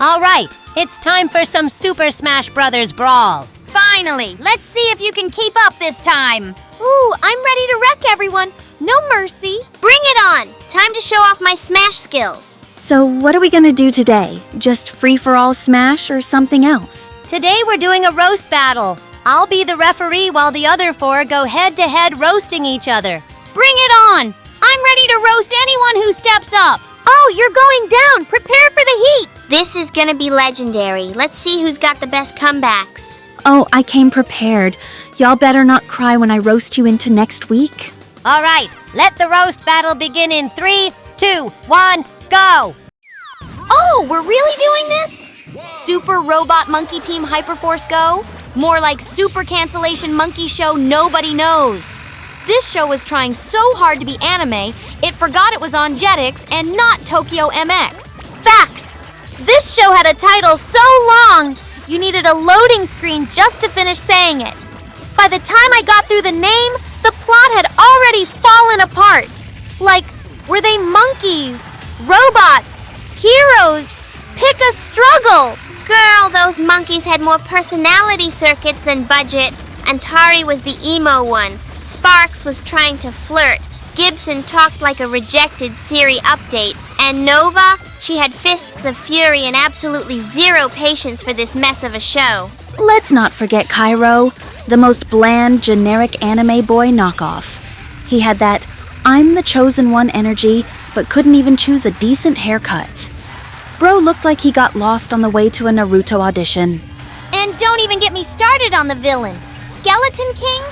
All right, it's time for some Super Smash Bros. Brawl. Finally! Let's see if you can keep up this time. Ooh, I'm ready to wreck everyone. No mercy. Bring it on! Time to show off my Smash skills. So what are we gonna do today? Just free-for-all Smash or something else? Today we're doing a roast battle. I'll be the referee while the other four go head-to-head roasting each other. Bring it on! I'm ready to roast anyone who steps up. Oh, you're going down. Prepare for the heat. This is gonna be legendary. Let's see who's got the best comebacks. Oh, I came prepared. Y'all better not cry when I roast you into next week. All right, let the roast battle begin in 3, 2, 1, go! Oh, we're really doing this? Super Robot Monkey Team Hyperforce Go? More like Super Cancellation Monkey Show Nobody Knows. This show was trying so hard to be anime, it forgot it was on Jetix and not Tokyo MX. Facts. This show had a title so long, you needed a loading screen just to finish saying it. By the time I got through the name, the plot had already fallen apart. Like, were they monkeys, robots, heroes? Pick a struggle. Girl, those monkeys had more personality circuits than budget. Antari was the emo one. Sparks was trying to flirt. Gibson talked like a rejected Siri update. And Nova, she had fists of fury and absolutely zero patience for this mess of a show. Let's not forget Cairo, the most bland, generic anime boy knockoff. He had that I'm the chosen one energy, but couldn't even choose a decent haircut. Bro looked like he got lost on the way to a Naruto audition. And don't even get me started on the villain. Skeleton King?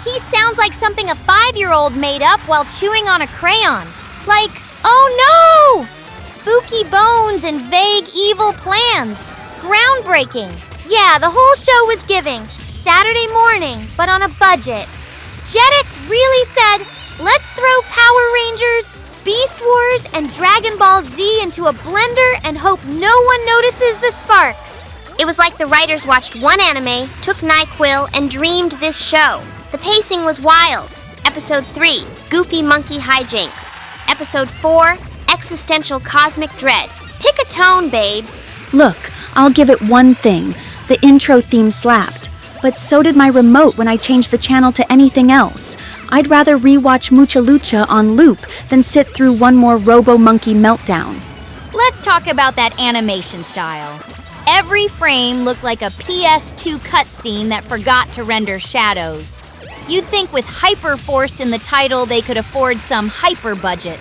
He sounds like something a 5-year-old made up while chewing on a crayon. Like, oh no! Spooky bones and vague evil plans. Groundbreaking. Yeah, the whole show was giving. Saturday morning, but on a budget. Jetix really said, let's throw Power Rangers, Beast Wars, and Dragon Ball Z into a blender and hope no one notices the sparks. It was like the writers watched one anime, took NyQuil, and dreamed this show. The pacing was wild. Episode 3, Goofy Monkey Hijinks. Episode 4, Existential Cosmic Dread. Pick a tone, babes. Look, I'll give it one thing. The intro theme slapped. But so did my remote when I changed the channel to anything else. I'd rather rewatch Mucha Lucha on loop than sit through one more Robo-Monkey meltdown. Let's talk about that animation style. Every frame looked like a PS2 cutscene that forgot to render shadows. You'd think with Hyperforce in the title they could afford some hyper budget.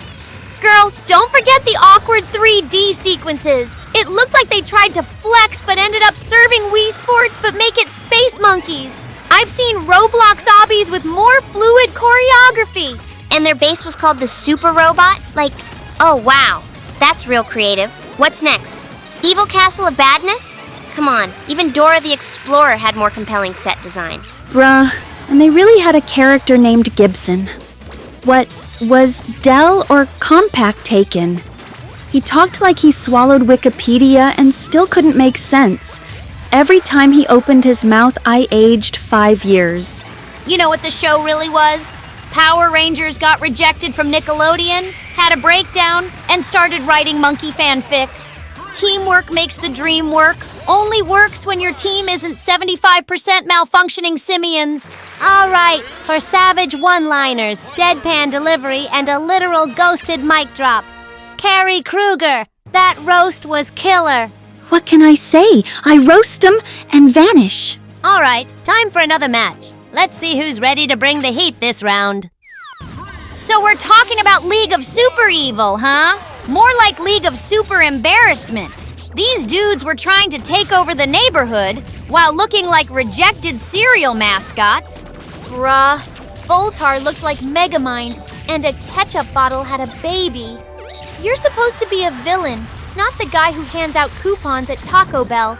Girl, don't forget the awkward 3D sequences. It looked like they tried to flex but ended up serving Wii Sports but make it Space Monkeys. I've seen Roblox obbies with more fluid choreography. And their base was called the Super Robot? Like, oh wow, that's real creative. What's next? Evil Castle of Badness? Come on, even Dora the Explorer had more compelling set design. Bruh, and they really had a character named Gibson. What, was Dell or Compaq taken? He talked like he swallowed Wikipedia and still couldn't make sense. Every time he opened his mouth, I aged 5 years. You know what the show really was? Power Rangers got rejected from Nickelodeon, had a breakdown, and started writing monkey fanfic. Teamwork makes the dream work. Only works when your team isn't 75% malfunctioning simians. All right, for savage one-liners, deadpan delivery, and a literal ghosted mic drop. Carrie Krueger, that roast was killer. What can I say? I roast 'em and vanish. All right, time for another match. Let's see who's ready to bring the heat this round. So we're talking about League of Super Evil, huh? More like League of Super Embarrassment. These dudes were trying to take over the neighborhood while looking like rejected cereal mascots. Bruh, Voltar looked like Megamind, and a ketchup bottle had a baby. You're supposed to be a villain, not the guy who hands out coupons at Taco Bell.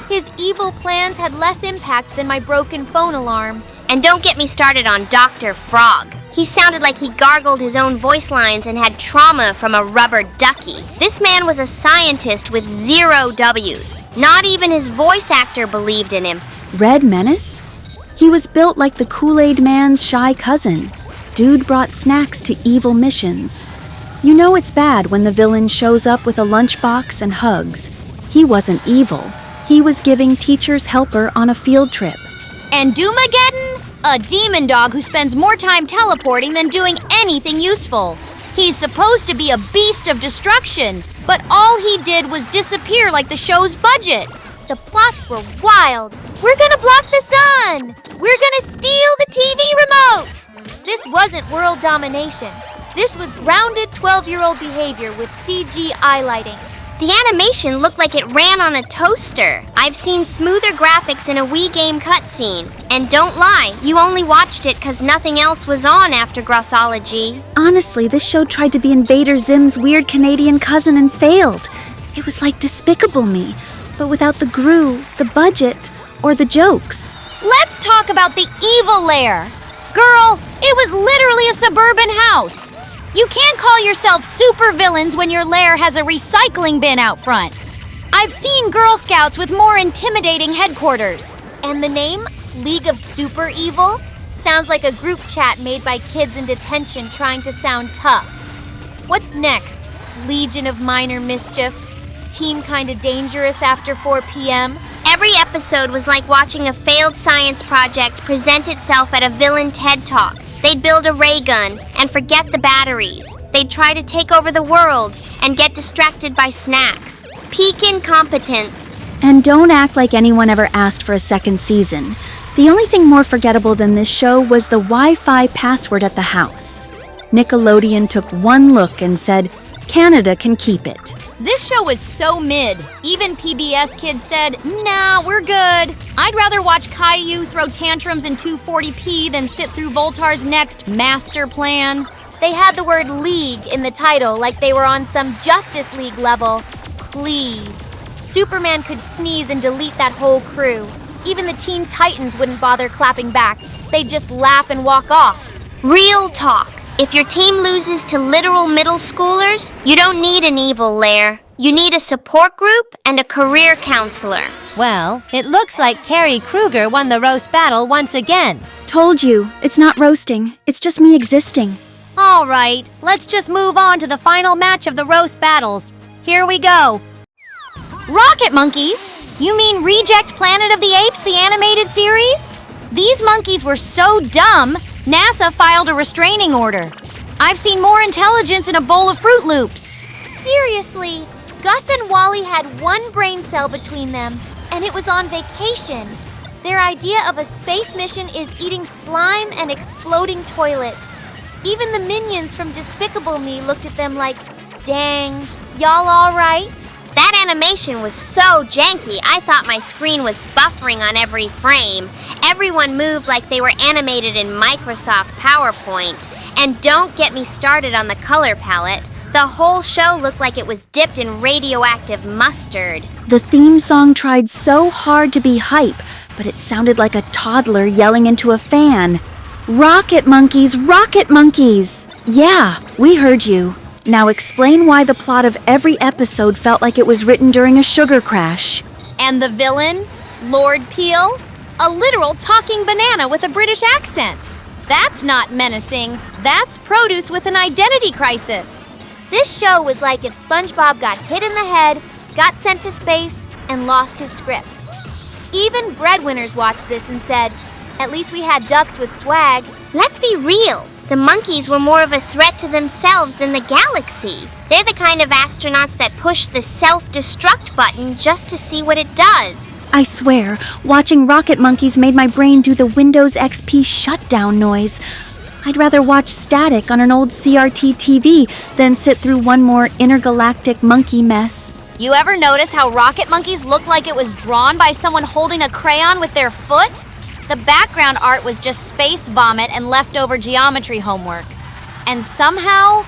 His evil plans had less impact than my broken phone alarm. And don't get me started on Dr. Frog. He sounded like he gargled his own voice lines and had trauma from a rubber ducky. This man was a scientist with 0 W's. Not even his voice actor believed in him. Red Menace? He was built like the Kool-Aid Man's shy cousin. Dude brought snacks to evil missions. You know it's bad when the villain shows up with a lunchbox and hugs. He wasn't evil. He was giving teacher's helper on a field trip. And Doomageddon? A demon dog who spends more time teleporting than doing anything useful. He's supposed to be a beast of destruction, but all he did was disappear like the show's budget. The plots were wild. We're gonna block the sun! We're gonna steal the TV remote! This wasn't world domination. This was grounded 12-year-old behavior with CGI lighting. The animation looked like it ran on a toaster. I've seen smoother graphics in a Wii game cutscene. And don't lie, you only watched it because nothing else was on after Grossology. Honestly, this show tried to be Invader Zim's weird Canadian cousin and failed. It was like Despicable Me, but without the Gru, the budget, or the jokes. Let's talk about the evil lair. Girl, it was literally a suburban house. You can't call yourself super villains when your lair has a recycling bin out front. I've seen Girl Scouts with more intimidating headquarters. And the name, League of Super Evil, sounds like a group chat made by kids in detention trying to sound tough. What's next? Legion of Minor Mischief? Team kinda dangerous after 4 p.m.? Every episode was like watching a failed science project present itself at a villain TED Talk. They'd build a ray gun and forget the batteries. They'd try to take over the world and get distracted by snacks. Peak incompetence. And don't act like anyone ever asked for a second season. The only thing more forgettable than this show was the Wi-Fi password at the house. Nickelodeon took one look and said, Canada can keep it. This show was so mid. Even PBS kids said, nah, we're good. I'd rather watch Caillou throw tantrums in 240p than sit through Voltar's next master plan. They had the word League in the title like they were on some Justice League level. Please. Superman could sneeze and delete that whole crew. Even the Teen Titans wouldn't bother clapping back. They'd just laugh and walk off. Real talk. If your team loses to literal middle schoolers, you don't need an evil lair. You need a support group and a career counselor. Well, it looks like Carrie Krueger won the roast battle once again. Told you, it's not roasting. It's just me existing. All right, let's just move on to the final match of the roast battles. Here we go. Rocket monkeys? You mean Reject Planet of the Apes, the animated series? These monkeys were so dumb, NASA filed a restraining order. I've seen more intelligence in a bowl of Fruit Loops. Seriously, Gus and Wally had one brain cell between them, and it was on vacation. Their idea of a space mission is eating slime and exploding toilets. Even the minions from Despicable Me looked at them like, dang, y'all all right? That animation was so janky, I thought my screen was buffering on every frame. Everyone moved like they were animated in Microsoft PowerPoint. And don't get me started on the color palette. The whole show looked like it was dipped in radioactive mustard. The theme song tried so hard to be hype, but it sounded like a toddler yelling into a fan. Rocket monkeys, rocket monkeys! Yeah, we heard you. Now explain why the plot of every episode felt like it was written during a sugar crash. And the villain, Lord Peel? A literal talking banana with a British accent. That's not menacing. That's produce with an identity crisis. This show was like if SpongeBob got hit in the head, got sent to space, and lost his script. Even breadwinners watched this and said, at least we had ducks with swag. Let's be real. The monkeys were more of a threat to themselves than the galaxy. They're the kind of astronauts that push the self-destruct button just to see what it does. I swear, watching Rocket Monkeys made my brain do the Windows XP shutdown noise. I'd rather watch static on an old CRT TV than sit through one more intergalactic monkey mess. You ever notice how Rocket Monkeys looked like it was drawn by someone holding a crayon with their foot? The background art was just space vomit and leftover geometry homework. And somehow,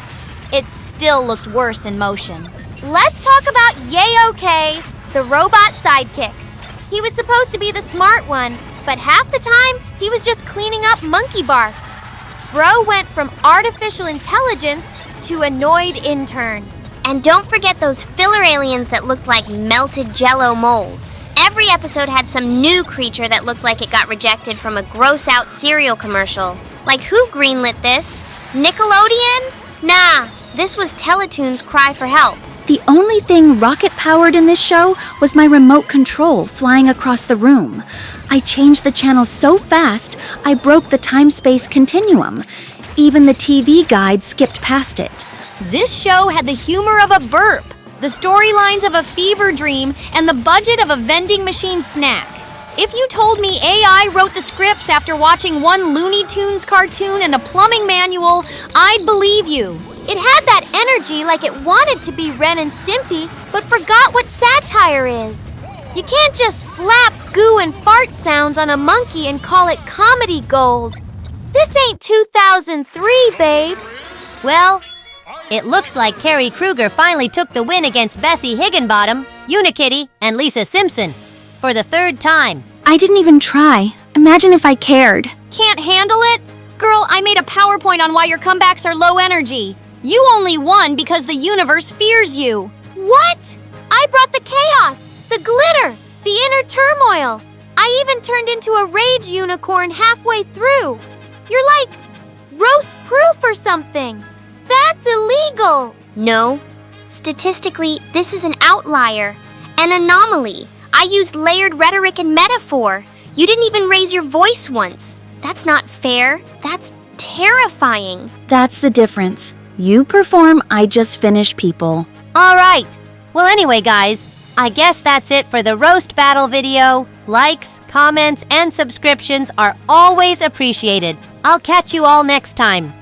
it still looked worse in motion. Let's talk about Yay-OK, the robot sidekick. He was supposed to be the smart one, but half the time, he was just cleaning up monkey barf. Bro went from artificial intelligence to annoyed intern. And don't forget those filler aliens that looked like melted Jell-O molds. Every episode had some new creature that looked like it got rejected from a gross-out cereal commercial. Like, who greenlit this? Nickelodeon? Nah, this was Teletoon's cry for help. The only thing rocket-powered in this show was my remote control flying across the room. I changed the channel so fast, I broke the time-space continuum. Even the TV guide skipped past it. This show had the humor of a burp, the storylines of a fever dream, and the budget of a vending machine snack. If you told me AI wrote the scripts after watching one Looney Tunes cartoon and a plumbing manual, I'd believe you. It had that energy like it wanted to be Ren and Stimpy, but forgot what satire is. You can't just slap goo and fart sounds on a monkey and call it comedy gold. This ain't 2003, babes. Well, it looks like Carrie Krueger finally took the win against Bessie Higgenbottom, Unikitty, and Lisa Simpson for the third time. I didn't even try. Imagine if I cared. Can't handle it? Girl, I made a PowerPoint on why your comebacks are low energy. You only won because the universe fears you. What? I brought the chaos, the glitter, the inner turmoil. I even turned into a rage unicorn halfway through. You're like roast-proof or something. That's illegal. No. Statistically, this is an outlier, an anomaly. I used layered rhetoric and metaphor. You didn't even raise your voice once. That's not fair. That's terrifying. That's the difference. You perform, I just finish people. All right. Well, anyway, guys, I guess that's it for the roast battle video. Likes, comments, and subscriptions are always appreciated. I'll catch you all next time.